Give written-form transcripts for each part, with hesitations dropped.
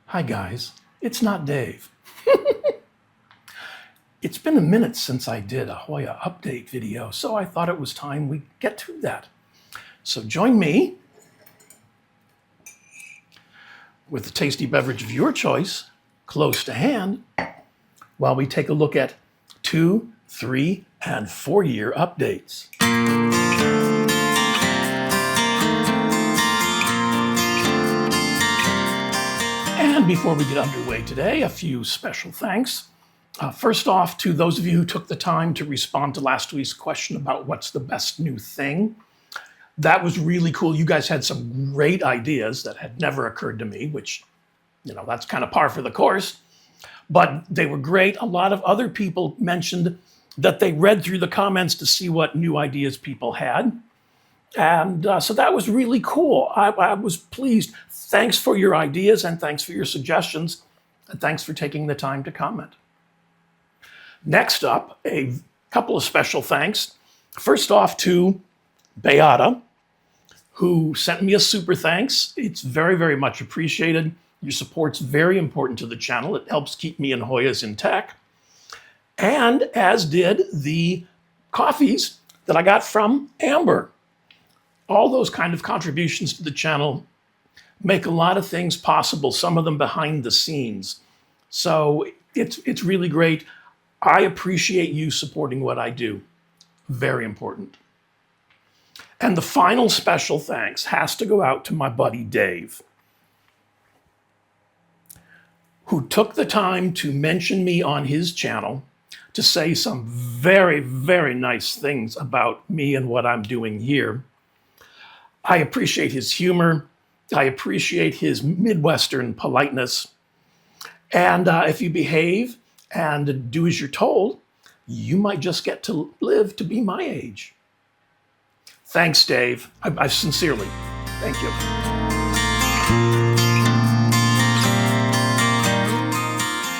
Hi guys, it's not Dave. It's been a minute since I did a Hoya update video, so I thought it was time we get to that. So join me with a tasty beverage of your choice, close to hand, while we take a look at 2, 3, and 4-year updates. And before we get underway today, a few special thanks. First off, to those of you who took the time to respond to last week's question about what's the best new thing. That was really cool. You guys had some great ideas that had never occurred to me, which, that's kind of par for the course. But they were great. A lot of other people mentioned that they read through the comments to see what new ideas people had. And so that was really cool. I was pleased. Thanks for your ideas and thanks for your suggestions. And thanks for taking the time to comment. Next up, a couple of special thanks. First off to Beata, who sent me a super thanks. It's very, very much appreciated. Your support's very important to the channel. It helps keep me and Hoyas in tech. And as did the coffees that I got from Amber. All those kind of contributions to the channel make a lot of things possible, some of them behind the scenes. So it's really great. I appreciate you supporting what I do. Very important. And the final special thanks has to go out to my buddy Dave, who took the time to mention me on his channel to say some very, very nice things about me and what I'm doing here. I appreciate his humor. I appreciate his Midwestern politeness. And if you behave and do as you're told, you might just get to live to be my age. Thanks, Dave. I sincerely, thank you.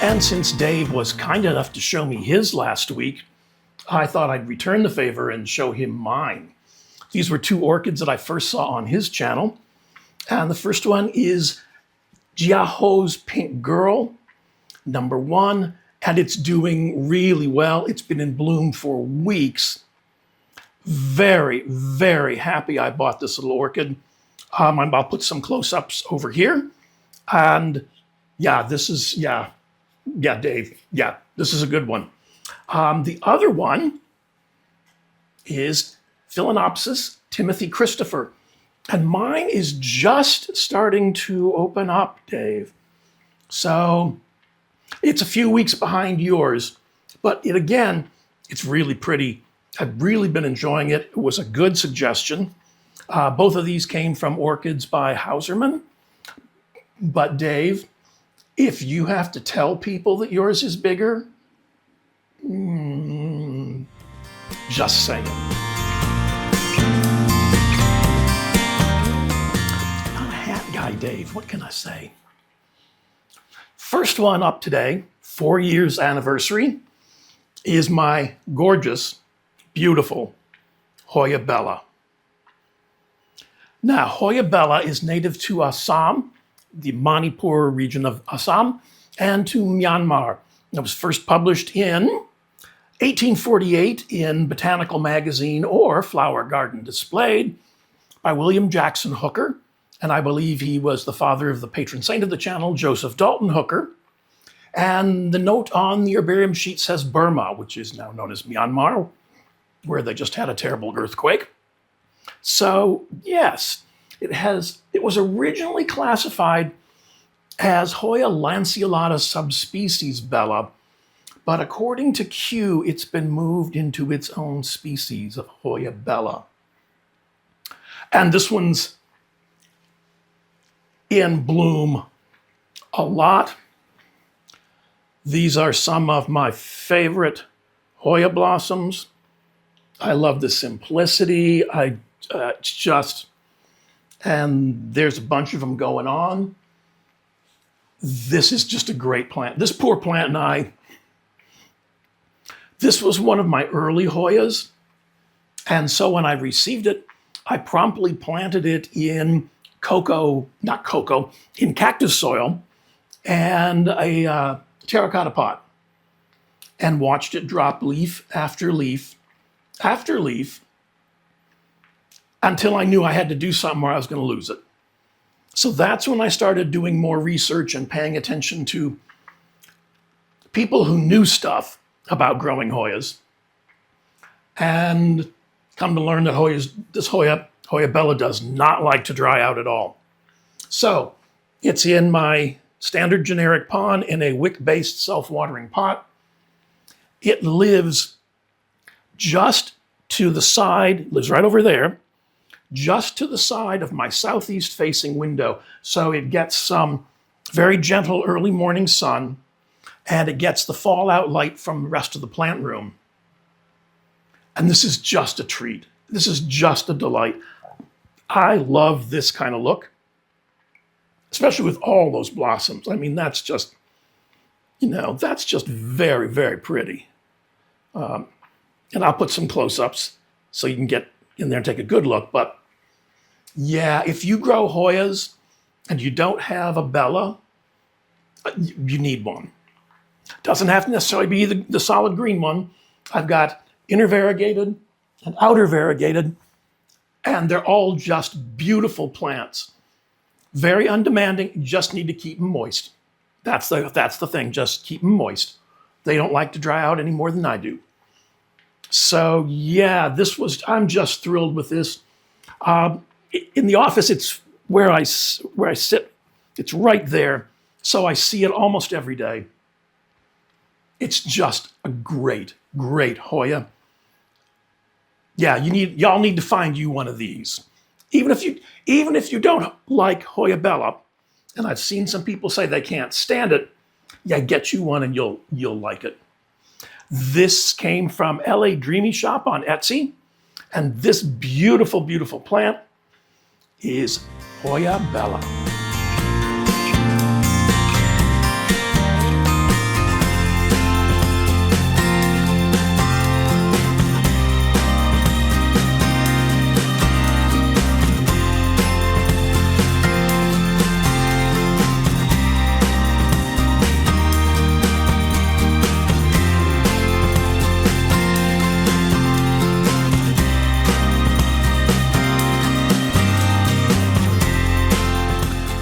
And since Dave was kind enough to show me his last week, I thought I'd return the favor and show him mine. These were 2 orchids that I first saw on his channel. And the first one is Jiaho's Pink Girl, number 1. And it's doing really well. It's been in bloom for weeks. Very, very happy I bought this little orchid. I'll put some close-ups over here. And yeah, this is, Dave. Yeah, this is a good one. The other one is Phalaenopsis Timothy Christopher. And mine is just starting to open up, Dave. So it's a few weeks behind yours, but it's really pretty. I've really been enjoying it. It was a good suggestion. Both of these came from Orchids by Hauserman. But Dave, if you have to tell people that yours is bigger, just saying. Not a hat guy, Dave. What can I say? First one up today, 4 years anniversary, is my gorgeous, beautiful Hoya Bella. Now, Hoya Bella is native to Assam, the Manipur region of Assam, and to Myanmar. It was first published in 1848 in Botanical Magazine or Flower Garden Displayed by William Jackson Hooker. And I believe he was the father of the patron saint of the channel, Joseph Dalton Hooker. And the note on the herbarium sheet says Burma, which is now known as Myanmar, where they just had a terrible earthquake. So yes, it was originally classified as Hoya lanceolata subspecies Bella, but according to Q, it's been moved into its own species of Hoya Bella. And this one's in bloom a lot. These are some of my favorite Hoya blossoms. I love the simplicity. And there's a bunch of them going on. This is just a great plant. This poor plant this was one of my early Hoyas. And so when I received it, I promptly planted it in cactus soil and a terracotta pot and watched it drop leaf after leaf after leaf until I knew I had to do something or I was going to lose it. So that's when I started doing more research and paying attention to people who knew stuff about growing Hoyas, and come to learn that Hoya bella does not like to dry out at all. So it's in my standard generic pond in a wick-based self-watering pot. It lives just to the side, lives right over there, just to the side of my southeast facing window. So it gets some very gentle early morning sun, and it gets the fallout light from the rest of the plant room. And this is just a treat. This is just a delight. I love this kind of look, especially with all those blossoms. I mean, that's just, that's just very, very pretty. And I'll put some close-ups so you can get in there and take a good look. But yeah, if you grow Hoyas and you don't have a Bella, you need one. Doesn't have to necessarily be the solid green one. I've got inner variegated and outer variegated, and they're all just beautiful plants. Very undemanding, you just need to keep them moist. That's the thing, just keep them moist. They don't like to dry out any more than I do. So yeah, I'm just thrilled with this. In the office, it's where I sit. It's right there, so I see it almost every day. It's just a great, great Hoya. Yeah, y'all need to find you one of these. Even if you don't like Hoya bella, and I've seen some people say they can't stand it, yeah, get you one and you'll like it. This came from LA Dreamy Shop on Etsy, and this beautiful, beautiful plant is Hoya bella.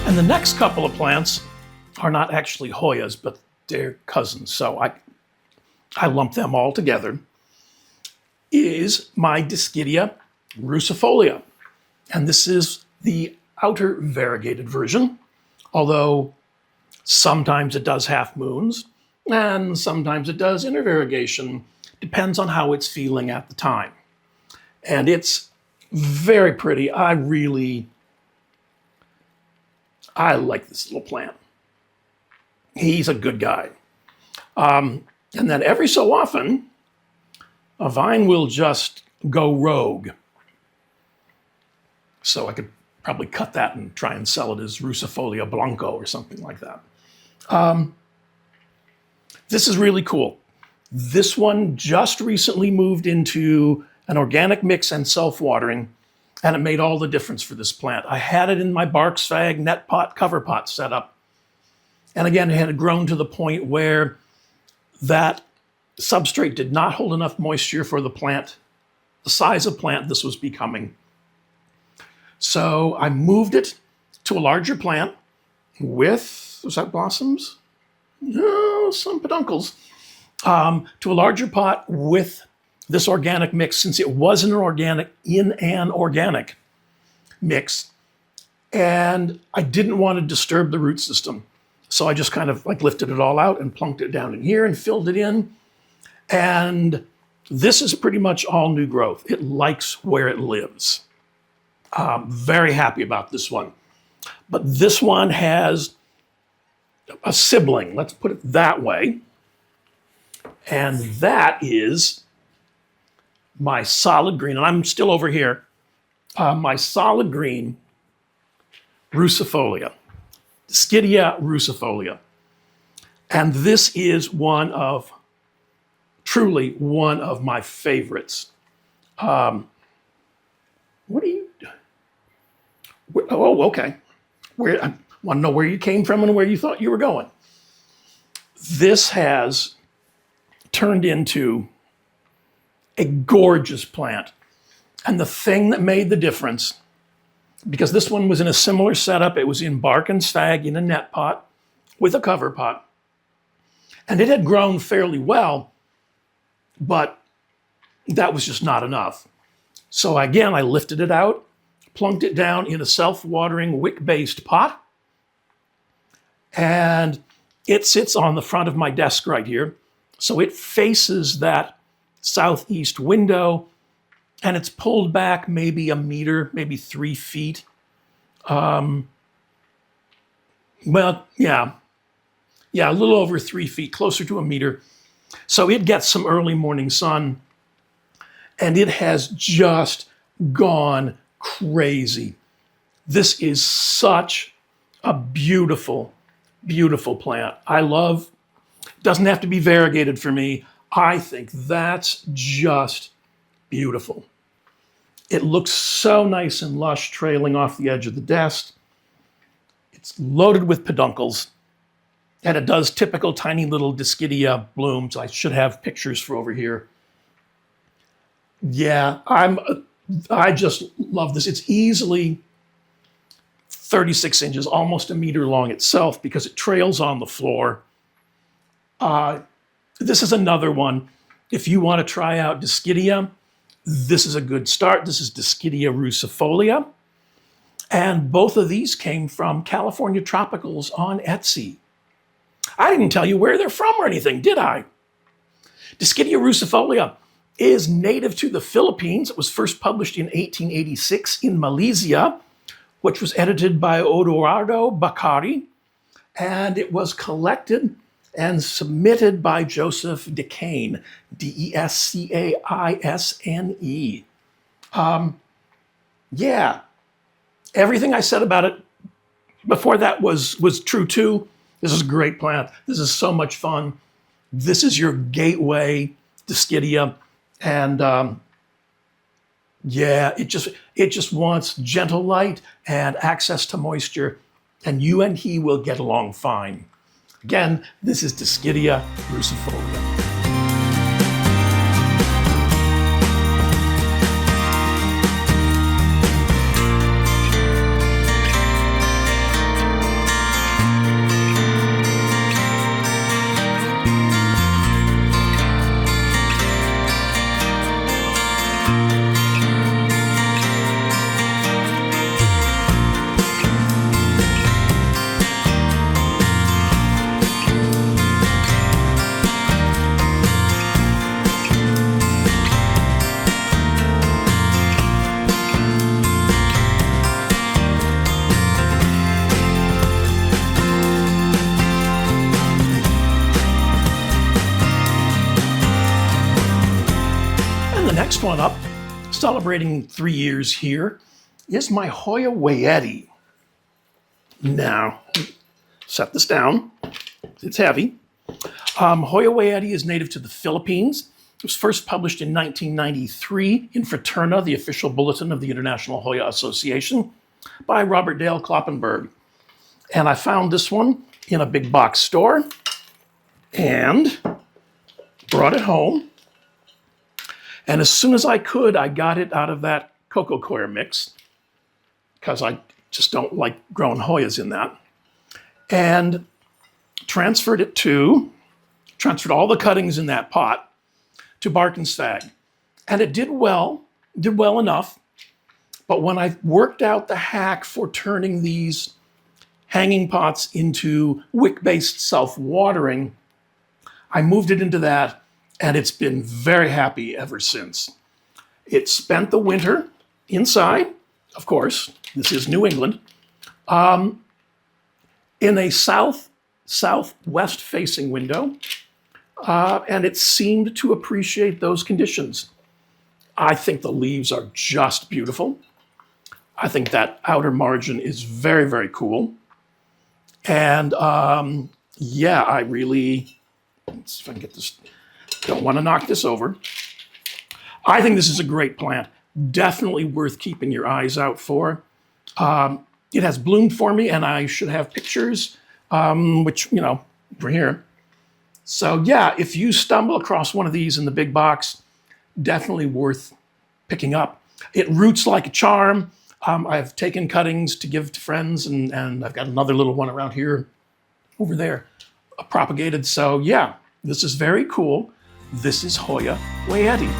And the next couple of plants are not actually Hoyas, but they're cousins. So I lump them all together. Is my Dischidia ruscifolia. And this is the outer variegated version, although sometimes it does half moons and sometimes it does inner variegation. Depends on how it's feeling at the time. And it's very pretty. I like this little plant. He's a good guy. And then every so often, a vine will just go rogue. So I could probably cut that and try and sell it as Ruscifolia Blanco or something like that. This is really cool. This one just recently moved into an organic mix and self-watering, and it made all the difference for this plant. I had it in my bark swag net pot cover pot setup. And again, it had grown to the point where that substrate did not hold enough moisture for the plant, the size of plant this was becoming. So I moved it to a larger plant with, was that blossoms? No, some peduncles. To a larger pot with this organic mix, since it was in an organic mix, and I didn't want to disturb the root system. So I just kind of like lifted it all out and plunked it down in here and filled it in. And this is pretty much all new growth. It likes where it lives. Very happy about this one. But this one has a sibling, let's put it that way. And that is my solid green, and I'm still over here, my solid green Ruscifolia, Dischidia ruscifolia. And this is truly one of my favorites. Oh, okay. Want to know where you came from and where you thought you were going? This has turned into a gorgeous plant. And the thing that made the difference, because this one was in a similar setup, it was in bark and stag in a net pot with a cover pot. And it had grown fairly well, but that was just not enough. So again, I lifted it out, plunked it down in a self-watering wick-based pot, and it sits on the front of my desk right here. So it faces that southeast window, and it's pulled back maybe a meter, maybe 3 feet. Well, yeah, a little over 3 feet, closer to a meter. So it gets some early morning sun, and it has just gone crazy. This is such a beautiful, beautiful plant. Doesn't have to be variegated for me. I think that's just beautiful. It looks so nice and lush, trailing off the edge of the desk. It's loaded with peduncles, and it does typical tiny little Dischidia blooms. I should have pictures for over here. Yeah, I just love this. It's easily 36 inches, almost a meter long itself, because it trails on the floor. This is another one. If you want to try out Dischidia, this is a good start. This is Dischidia ruscifolia. And both of these came from California Tropicals on Etsy. I didn't tell you where they're from or anything, did I? Dischidia ruscifolia is native to the Philippines. It was first published in 1886 in Malaysia, which was edited by Odoardo Bakari, and it was collected and submitted by Joseph Descaine, Descaisne. Yeah, everything I said about it before that was true too. This is a great plant. This is so much fun. This is your gateway Dischidia, and yeah, it just wants gentle light and access to moisture, and you and he will get along fine. Again, this is Dischidia ruscifolia. Next one up, celebrating 3 years here, is my Hoya wayetii. Now, set this down. It's heavy. Hoya wayetii is native to the Philippines. It was first published in 1993 in Fraterna, the official bulletin of the International Hoya Association, by Robert Dale Kloppenberg. And I found this one in a big box store and brought it home. And as soon as I could, I got it out of that cocoa coir mix, because I just don't like growing Hoyas in that, and transferred all the cuttings in that pot to bark and stag. And it did well enough. But when I worked out the hack for turning these hanging pots into wick-based self-watering, I moved it into that, and it's been very happy ever since. It spent the winter inside, of course, this is New England, in a southwest facing window, and it seemed to appreciate those conditions. I think the leaves are just beautiful. I think that outer margin is very, very cool. And yeah, I really, let's see if I can get this. Don't want to knock this over. I think this is a great plant. Definitely worth keeping your eyes out for. it has bloomed for me, and I should have pictures, which, over here. So yeah, if you stumble across one of these in the big box, definitely worth picking up. It roots like a charm. I've taken cuttings to give to friends, and I've got another little one around here, over there, propagated. So yeah, this is very cool. This is Hoya wayetii.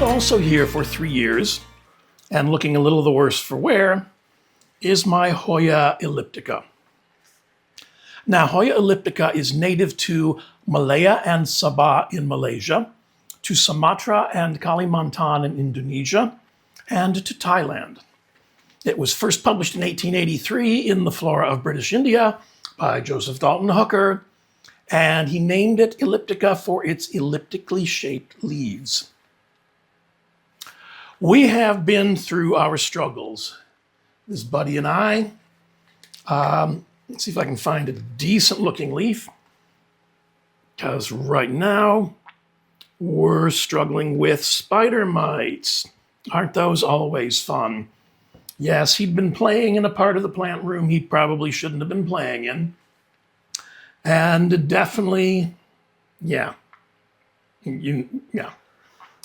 Also here for 3 years, and looking a little the worse for wear, is my Hoya elliptica. Now, Hoya elliptica is native to Malaya and Sabah in Malaysia, to Sumatra and Kalimantan in Indonesia, and to Thailand. It was first published in 1883 in the Flora of British India by Joseph Dalton Hooker, and he named it elliptica for its elliptically shaped leaves. We have been through our struggles, this buddy and I. Let's see if I can find a decent looking leaf, because right now we're struggling with spider mites. Aren't those always fun? Yes, he'd been playing in a part of the plant room he probably shouldn't have been playing in. And definitely, yeah.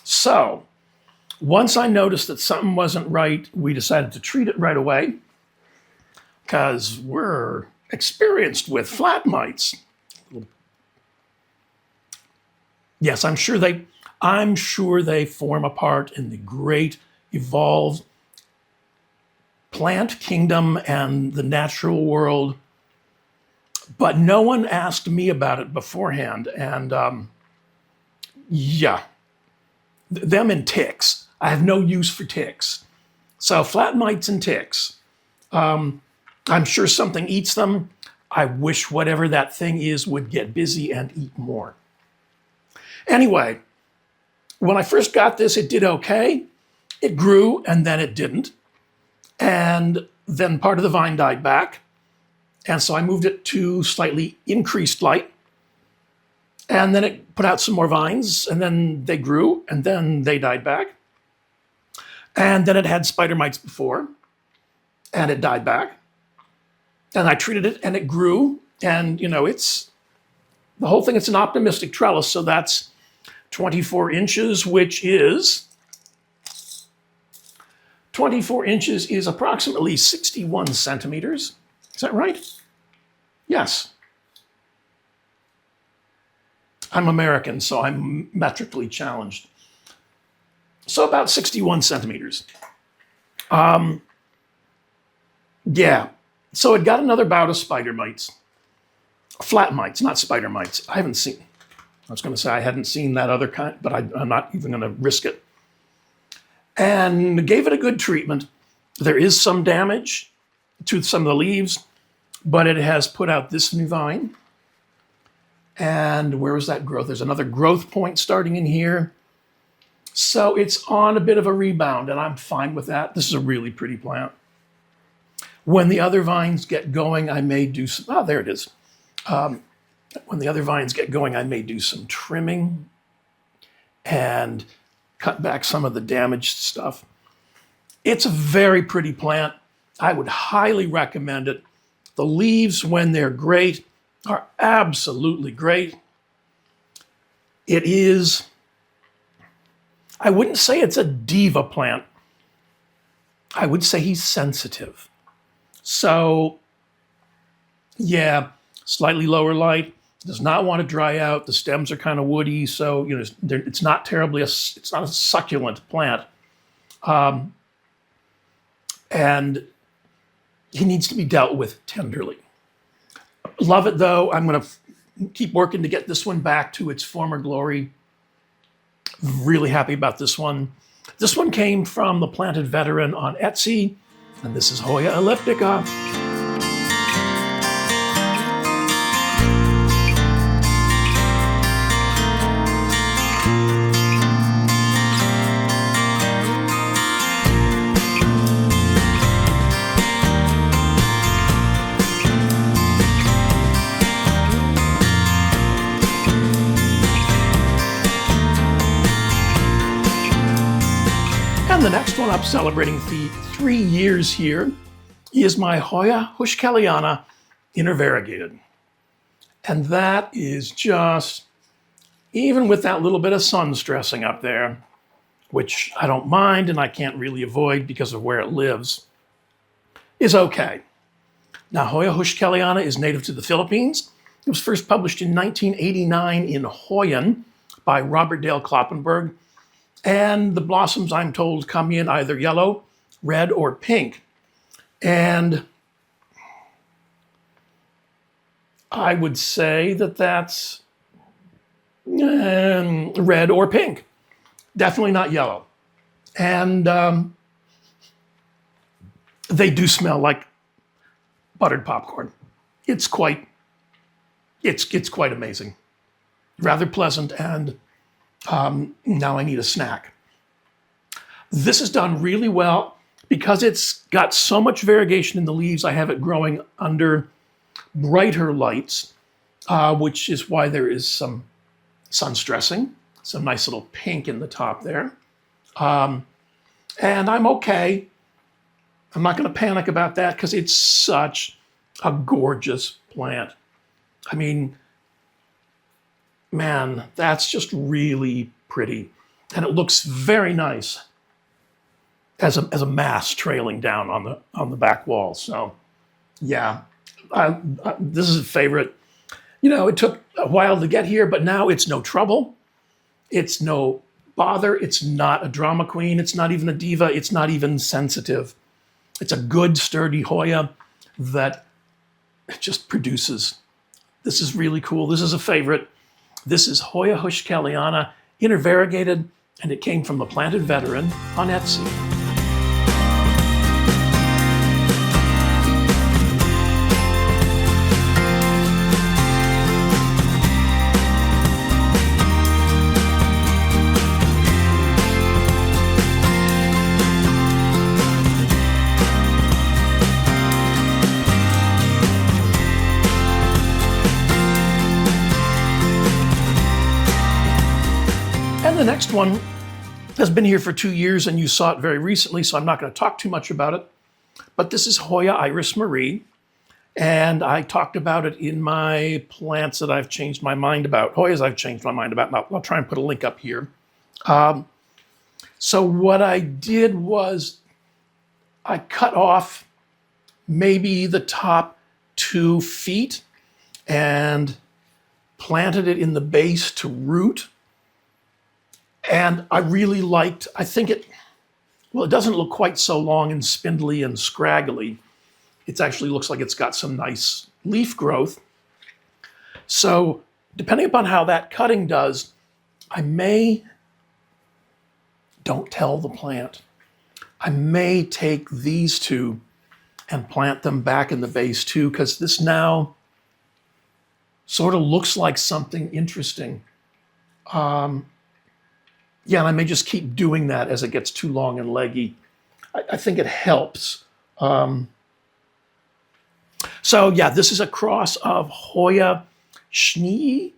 So, once I noticed that something wasn't right, we decided to treat it right away, because we're experienced with flat mites. Yes, I'm sure they form a part in the great evolved plant kingdom and the natural world, but no one asked me about it beforehand. And them and ticks. I have no use for ticks. So flat mites and ticks. I'm sure something eats them. I wish whatever that thing is would get busy and eat more. Anyway, when I first got this, it did okay. It grew, and then it didn't. And then part of the vine died back. And so I moved it to slightly increased light. And then it put out some more vines, and then they grew, and then they died back. And then it had spider mites before, and it died back. And I treated it, and it grew. And, it's the whole thing. It's an optimistic trellis, so that's 24 inches, which is 24 inches is approximately 61 centimeters. Is that right? Yes. I'm American, so I'm metrically challenged. So about 61 centimeters. Yeah. So it got another bout of spider mites. Flat mites, not spider mites. I was going to say I hadn't seen that other kind, but I'm not even going to risk it. And gave it a good treatment. There is some damage to some of the leaves, but it has put out this new vine. And where was that growth? There's another growth point starting in here. So it's on a bit of a rebound, and I'm fine with that. This is a really pretty plant. When the other vines get going, I may do some, there it is. When the other vines get going, I may do some trimming and cut back some of the damaged stuff. It's a very pretty plant. I would highly recommend it. The leaves, when they're great, are absolutely great. It is, I wouldn't say it's a diva plant. I would say he's sensitive. So, yeah, slightly lower light, does not want to dry out. The stems are kind of woody, so it's not it's not a succulent plant. And he needs to be dealt with tenderly. Love it though. I'm going to keep working to get this one back to its former glory. Really happy about this one. This one came from the Planted Veteran on Etsy, and this is Hoya elliptica. And the next one up, celebrating the 3 years here, is my Hoya heuschkeliana intervariegated. And that is just, even with that little bit of sun stressing up there, which I don't mind and I can't really avoid because of where it lives, is okay. Now, Hoya heuschkeliana is native to the Philippines. It was first published in 1989 in Hoya by Robert Dale Kloppenberg. And the blossoms, I'm told, come in either yellow, red, or pink. And I would say that that's red or pink. Definitely not yellow. And they do smell like buttered popcorn. It's quite amazing. Rather pleasant, and now I need a snack. This is done really well because it's got so much variegation in the leaves. I have it growing under brighter lights, which is why there is some sun stressing, some nice little pink in the top there. And I'm okay. I'm not going to panic about that because it's such a gorgeous plant. I mean, man, that's just really pretty. And it looks very nice as a mass trailing down on the back wall. So yeah, this is a favorite. You know, it took a while to get here, but now it's no trouble. It's no bother. It's not a drama queen. It's not even a diva. It's not even sensitive. It's a good, sturdy Hoya that just produces. This is really cool. This is a favorite. This is Hoya heuschkeliana intervariegated, and it came from the Planted Veteran on Etsy. And the next one has been here for 2 years, and you saw it very recently, so I'm not going to talk too much about it. But this is Hoya iris Marie, and I talked about it in my plants that I've changed my mind about. Hoyas I've changed my mind about. I'll try and put a link up here. So what I did was I cut off maybe the top 2 feet and planted it in the base to root. And I really liked, I think it doesn't look quite so long and spindly and scraggly. It actually looks like it's got some nice leaf growth. So depending upon how that cutting does, I may, don't tell the plant, I may take these 2 and plant them back in the base too, because this now sort of looks like something interesting. Yeah, and I may just keep doing that as it gets too long and leggy. I think it helps. So yeah, this is a cross of Hoya Schneei,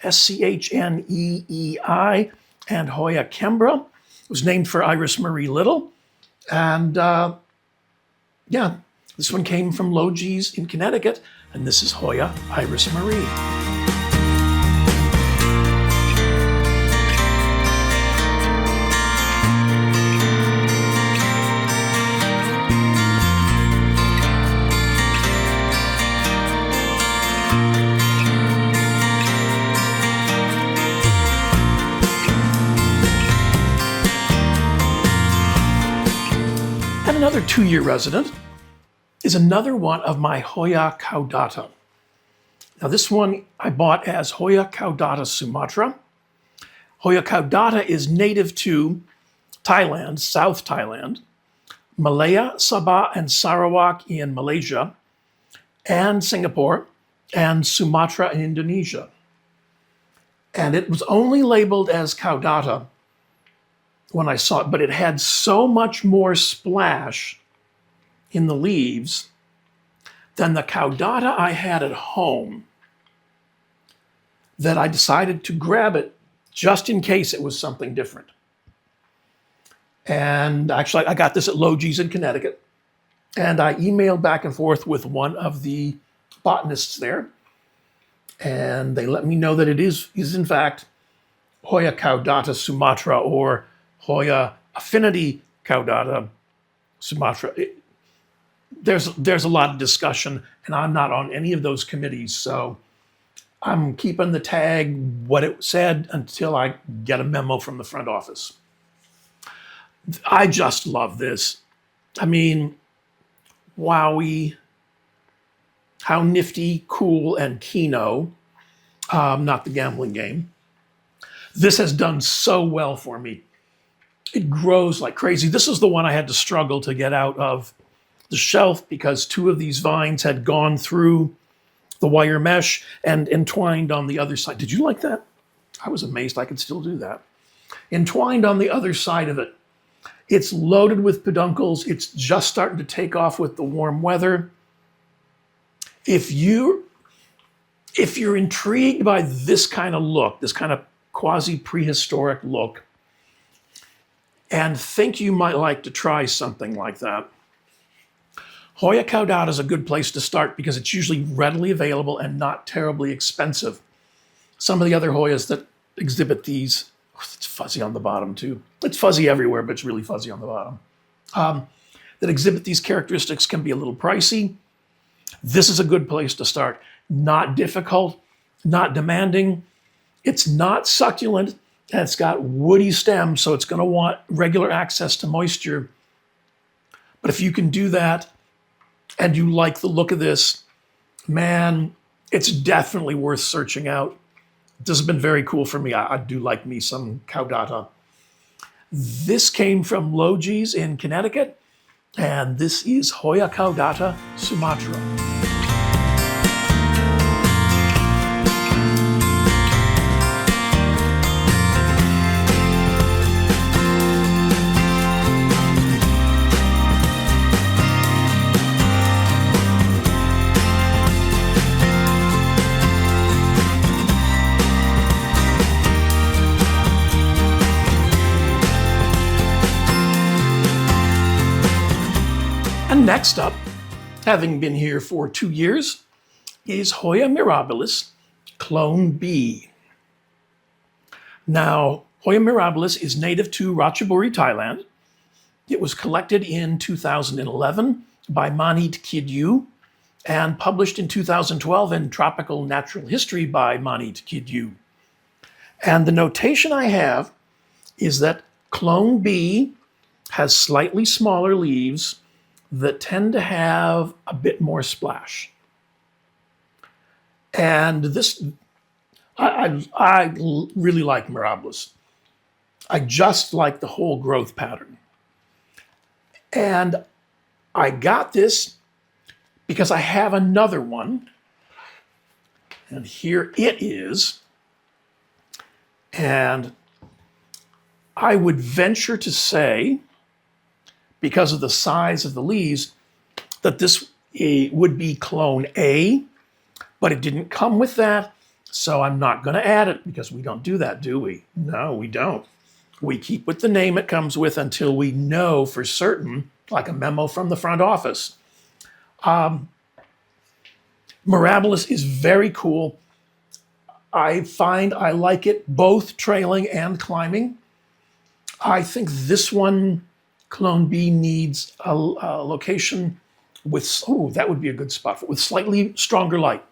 Schneei, and Hoya Kembra. It was named for Iris Marie Little. And yeah, this one came from Logis in Connecticut, and this is Hoya iris Marie. And another 2-year resident is another one of my Hoya caudata. Now this one I bought as Hoya caudata Sumatra. Hoya caudata is native to Thailand, South Thailand, Malaya, Sabah, and Sarawak in Malaysia, and Singapore, and Sumatra in Indonesia. And it was only labeled as caudata when I saw it, but it had so much more splash in the leaves than the caudata I had at home that I decided to grab it just in case it was something different. And actually, I got this at Logie's in Connecticut. And I emailed back and forth with one of the botanists there. And they let me know that it is in fact Hoya caudata Sumatra or Hoya affinity caudata Sumatra. There's a lot of discussion, and I'm not on any of those committees, so I'm keeping the tag what it said until I get a memo from the front office. I just love this. I mean, wowie, how nifty, cool, and keno, not the gambling game. This has done so well for me. It grows like crazy. This is the one I had to struggle to get out of the shelf because two of these vines had gone through the wire mesh and entwined on the other side. Did you like that? I was amazed I could still do that. Entwined on the other side of it. It's loaded with peduncles. It's just starting to take off with the warm weather. If you're intrigued by this kind of look, this kind of quasi-prehistoric look, and think you might like to try something like that, Hoya caudata is a good place to start because it's usually readily available and not terribly expensive. Some of the other Hoyas that exhibit these, it's fuzzy on the bottom too. It's fuzzy everywhere, but it's really fuzzy on the bottom. That exhibit these characteristics can be a little pricey. This is a good place to start. Not difficult, not demanding. It's not succulent, and it's got woody stems, so it's going to want regular access to moisture. But if you can do that, and you like the look of this, man, it's definitely worth searching out. This has been very cool for me. I do like me some caudata. This came from Logie's in Connecticut, and this is Hoya caudata Sumatra. And next up, having been here for 2 years, is Hoya mirabilis, clone B. Now, Hoya mirabilis is native to Ratchaburi, Thailand. It was collected in 2011 by Manit Kidyu and published in 2012 in Tropical Natural History by Manit Kidyu. And the notation I have is that clone B has slightly smaller leaves that tend to have a bit more splash. And this, I really like mirabilis. I just like the whole growth pattern. And I got this because I have another one. And here it is. And I would venture to say, because of the size of the leaves, that this would be clone A, but it didn't come with that, so I'm not going to add it because we don't do that, do we? No, we don't. We keep with the name it comes with until we know for certain, like a memo from the front office. Mirabilis is very cool. I find I like it both trailing and climbing. I think this one, Clone B, needs a location with, that would be a good spot for, with slightly stronger light.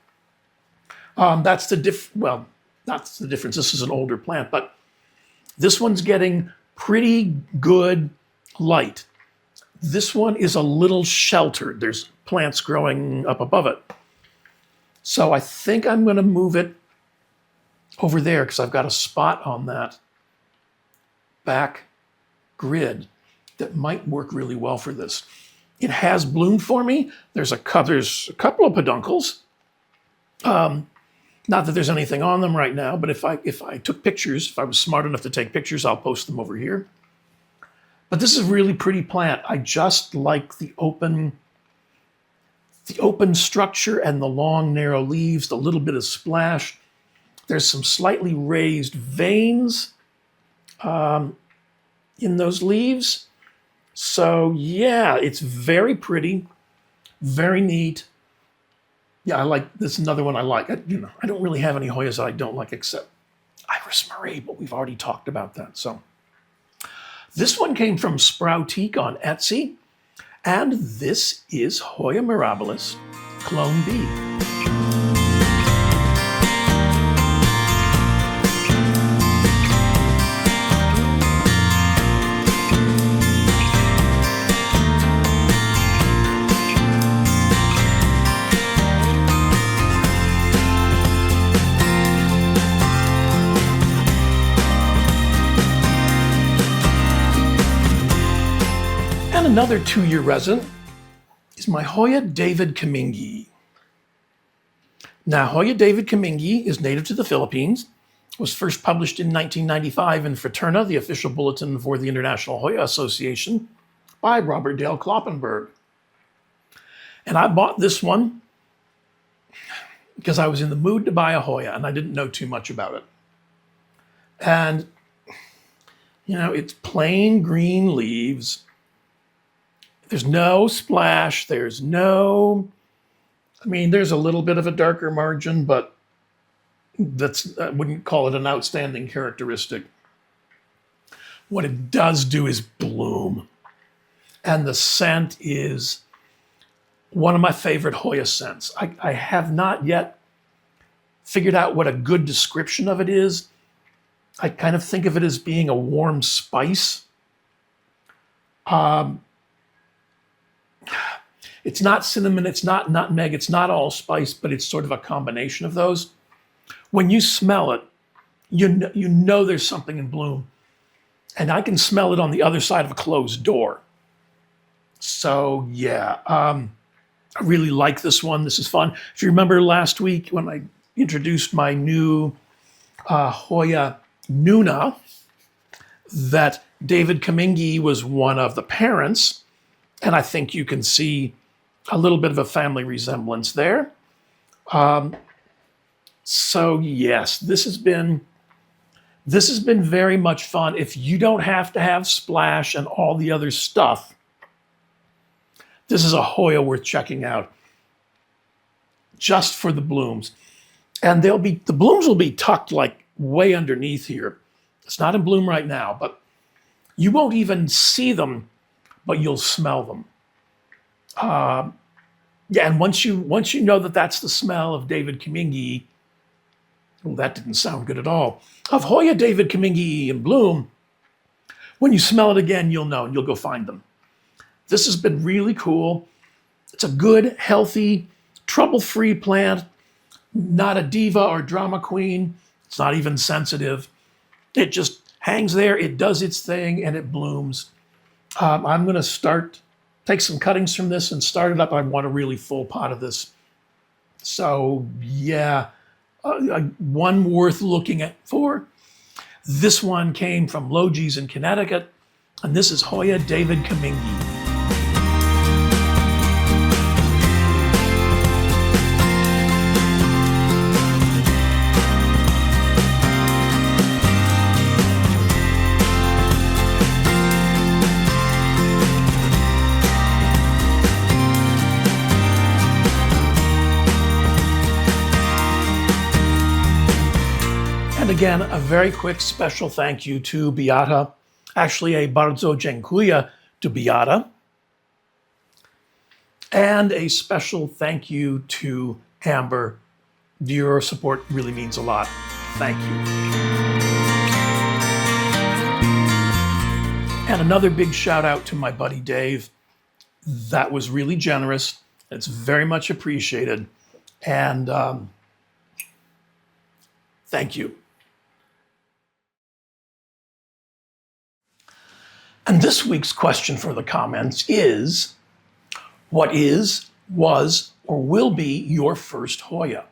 That's the that's the difference. This is an older plant, but this one's getting pretty good light. This one is a little sheltered. There's plants growing up above it. So I think I'm going to move it over there because I've got a spot on that back grid that might work really well for this. It has bloomed for me. There's a couple of peduncles. Not that there's anything on them right now, but if I took pictures, if I was smart enough to take pictures, I'll post them over here. But this is a really pretty plant. I just like the open structure and the long, narrow leaves, the little bit of splash. There's some slightly raised veins. in those leaves. So yeah, it's very pretty, very neat. Yeah, I like this. Another one I like. I don't really have any Hoyas that I don't like except Iris Marie, but we've already talked about that. So this one came from Sproutique on Etsy, and this is Hoya mirabilis, Clone B. And another 2-year resin is my Hoya davidcummingii. Now, Hoya davidcummingii is native to the Philippines, was first published in 1995 in Fraterna, the official bulletin for the International Hoya Association, by Robert Dale Kloppenberg. And I bought this one because I was in the mood to buy a Hoya and I didn't know too much about it. And, it's plain green leaves. There's no splash, there's a little bit of a darker margin, but I wouldn't call it an outstanding characteristic. What it does do is bloom. And the scent is one of my favorite Hoya scents. I have not yet figured out what a good description of it is. I kind of think of it as being a warm spice. It's not cinnamon, it's not nutmeg, it's not allspice, but it's sort of a combination of those. When you smell it, you know there's something in bloom. And I can smell it on the other side of a closed door. So yeah, I really like this one. This is fun. If you remember last week when I introduced my new Hoya Nuna, that davidcummingii was one of the parents. And I think you can see a little bit of a family resemblance there. So yes, this has been very much fun. If you don't have to have splash and all the other stuff, this is a Hoya worth checking out just for the blooms. And the blooms will be tucked like way underneath here. It's not in bloom right now, but you won't even see them, but you'll smell them. And once you know that that's the smell of davidcummingii, well, that didn't sound good at all, of Hoya davidcummingii in bloom, when you smell it again, you'll know and you'll go find them. This has been really cool. It's a good, healthy, trouble-free plant, not a diva or drama queen. It's not even sensitive. It just hangs there, it does its thing, and it blooms. I'm going to take some cuttings from this and start it up. I want a really full pot of this. So yeah, one worth looking at for. This one came from Logies in Connecticut, and this is Hoya davidcummingii. Again, a very quick special thank you to Beata, actually a bardzo dziękuję to Beata, and a special thank you to Amber. Your support really means a lot. Thank you. And another big shout out to my buddy Dave. That was really generous. It's very much appreciated. And thank you. And this week's question for the comments is, what is, was, or will be your first Hoya?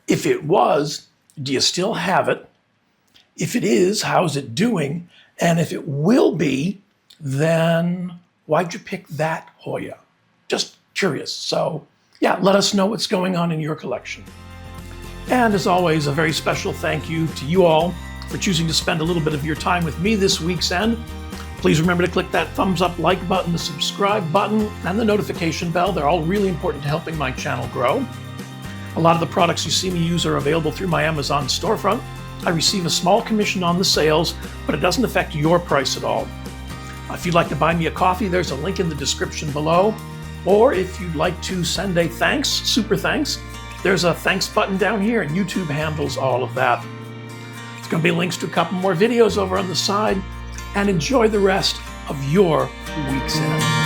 If it was, do you still have it? If it is, how's it doing? And if it will be, then why'd you pick that Hoya? Just curious. So yeah, let us know what's going on in your collection. And as always, a very special thank you to you all for choosing to spend a little bit of your time with me this week's end. Please remember to click that thumbs up like button, the subscribe button, and the notification bell. They're all really important to helping my channel grow. A lot of the products you see me use are available through my Amazon storefront. I receive a small commission on the sales, but it doesn't affect your price at all. If you'd like to buy me a coffee, there's a link in the description below. Or if you'd like to send a thanks, super thanks, there's a thanks button down here, and YouTube handles all of that. There's going to be links to a couple more videos over on the side, and enjoy the rest of your week's end.